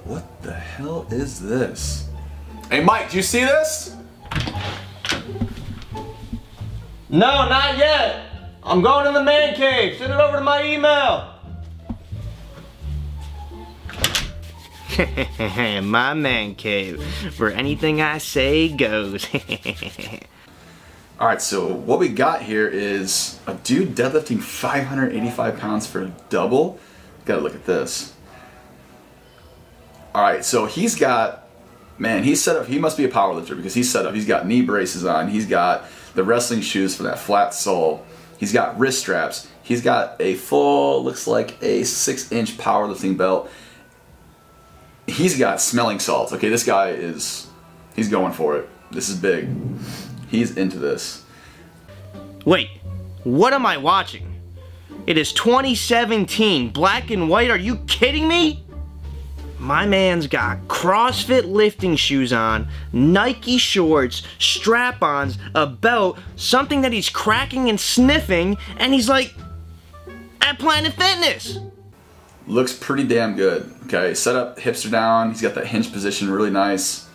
What the hell is this? Hey Mike, do you see this? No, not yet. I'm going to the man cave. Send it over to my email. My man cave, where anything I say goes. Alright, so what we got here is a dude deadlifting 585 pounds for a double. Gotta look at this. Alright, so he's got, man, he's set up, he must be a powerlifter because he's set up, he's got knee braces on, he's got the wrestling shoes for that flat sole, he's got wrist straps, he's got a full, looks like a 6-inch powerlifting belt. He's got smelling salts. Okay, this guy is, he's going for it. This is big. He's into this. Wait, what am I watching? It is 2017, black and white, are you kidding me? My man's got CrossFit lifting shoes on, Nike shorts, strap-ons, a belt, something that he's cracking and sniffing, and he's like, at Planet Fitness. Looks pretty damn good. Okay, set up, hips are down, he's got that hinge position really nice.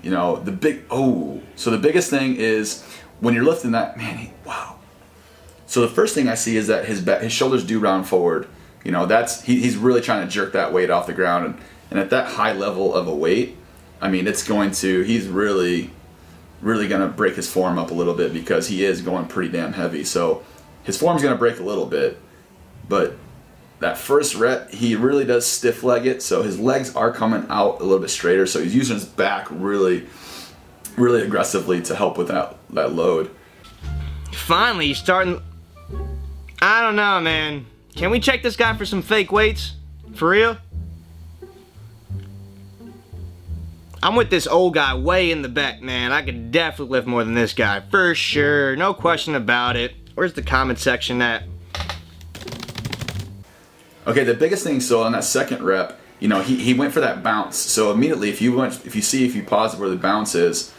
You know, the big, so the biggest thing is when you're lifting that, man, wow. So the first thing I see is that his shoulders do round forward. You know, that's, he's really trying to jerk that weight off the ground. And at that high level of a weight, I mean, it's going to, he's really going to break his form up a little bit because he is going pretty damn heavy. So his form's going to break a little bit, but that first rep, he really does stiff leg it. So his legs are coming out a little bit straighter. So he's using his back really aggressively to help with that load. Finally, he's starting, I don't know, man. Can we check this guy for some fake weights? For real? I'm with this old guy way in the back, man. I could definitely lift more than this guy, for sure. No question about it. Where's the comment section at? Okay, the biggest thing, so on that second rep, you know, he went for that bounce. So immediately, if you pause where the bounce is,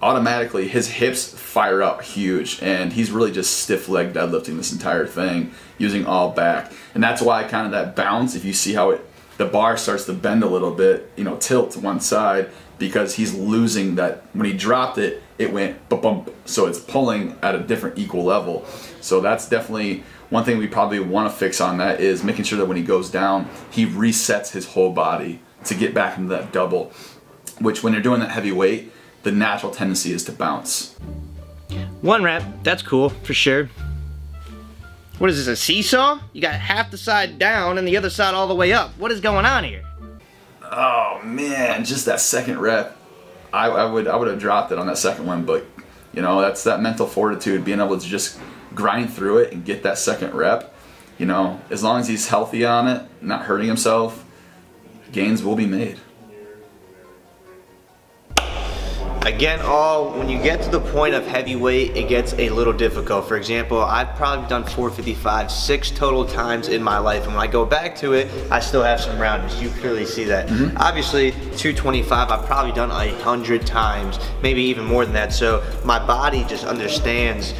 automatically his hips fire up huge, and he's really just stiff leg deadlifting this entire thing using all back. And that's why kind of that bounce, if you see how the bar starts to bend a little bit, you know, tilt to one side, because he's losing that, when he dropped it, it went bump, so it's pulling at a different equal level. So that's definitely one thing we probably want to fix on that, is making sure that when he goes down, he resets his whole body to get back into that double, which when you're doing that heavy weight, the natural tendency is to bounce. One rep, that's cool, for sure. What is this, a seesaw? You got half the side down and the other side all the way up. What is going on here? Oh man, just that second rep. I would have dropped it on that second one, but you know, that's that mental fortitude, being able to just grind through it and get that second rep. You know, as long as he's healthy on it, not hurting himself, gains will be made. Again, when you get to the point of heavyweight, it gets a little difficult. For example, I've probably done 455 6 total times in my life, and when I go back to it, I still have some rounders. You clearly see that. Obviously, 225 I've probably done 100 times, maybe even more than that. So my body just understands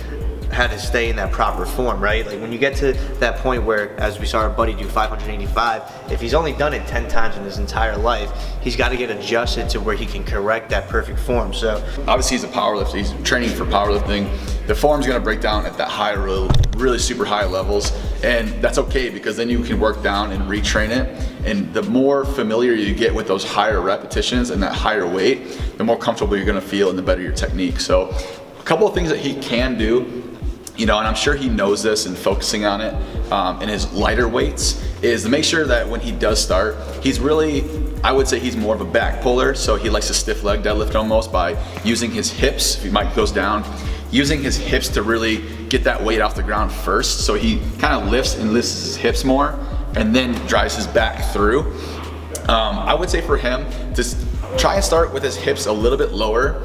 how to stay in that proper form, right? Like when you get to that point where, as we saw our buddy do 585, if he's only done it 10 times in his entire life, he's got to get adjusted to where he can correct that perfect form. So obviously he's a powerlifter, he's training for powerlifting. The form's gonna break down at that high, really super high levels, and that's okay, because then you can work down and retrain it. And the more familiar you get with those higher repetitions and that higher weight, the more comfortable you're gonna feel and the better your technique. So a couple of things that he can do, you know, and I'm sure he knows this and focusing on it in his lighter weights, is to make sure that when he does start, he's really, I would say he's more of a back puller, so he likes to stiff leg deadlift almost by using his hips, if he might goes down, using his hips to really get that weight off the ground first, so he kind of lifts his hips more and then drives his back through. I would say for him, just try and start with his hips a little bit lower.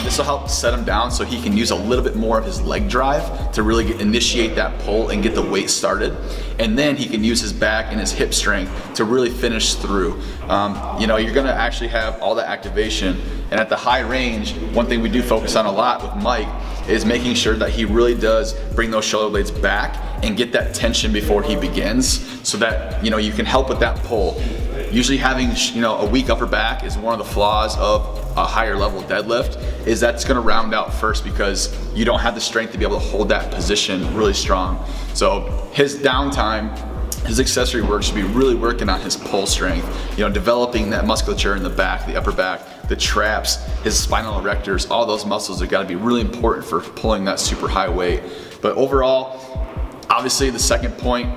This will help set him down so he can use a little bit more of his leg drive to really initiate that pull and get the weight started. And then he can use his back and his hip strength to really finish through. You know, you're gonna actually have all the activation. And at the high range, one thing we do focus on a lot with Mike is making sure that he really does bring those shoulder blades back and get that tension before he begins, so that, you know, you can help with that pull. Usually having, you know, a weak upper back is one of the flaws of a higher level deadlift, is that's gonna round out first because you don't have the strength to be able to hold that position really strong. So his downtime, his accessory work should be really working on his pull strength, you know, developing that musculature in the back, the upper back, the traps, his spinal erectors, all those muscles have got to be really important for pulling that super high weight. But overall, obviously the second point,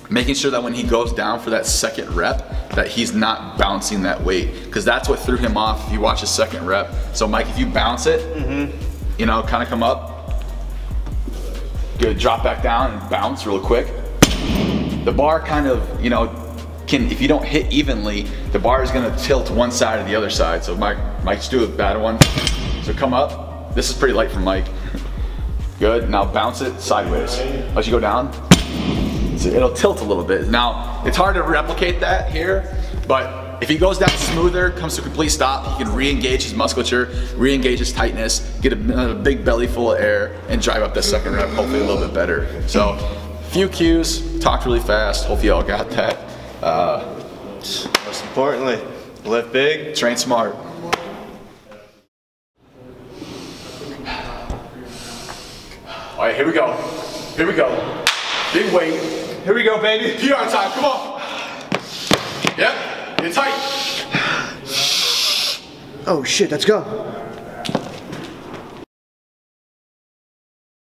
making sure that when he goes down for that second rep, that he's not bouncing that weight, because that's what threw him off if you watch his second rep. So Mike, if you bounce it, you know, kind of come up, good, drop back down and bounce real quick. The bar kind of, you know, if you don't hit evenly, the bar is gonna tilt one side or the other side. So Mike, just do a bad one. So come up, this is pretty light for Mike. Good, now bounce it sideways. As you go down, so it'll tilt a little bit. Now, it's hard to replicate that here, but if he goes down smoother, comes to a complete stop, he can re-engage his musculature, re-engage his tightness, get a big belly full of air, and drive up the second rep, hopefully a little bit better. So, few cues, talked really fast, hopefully y'all got that. Most importantly, lift big, train smart. All right, here we go. Here we go. Big weight. Here we go, baby. PR time, come on. Yep, get tight. Oh shit, let's go.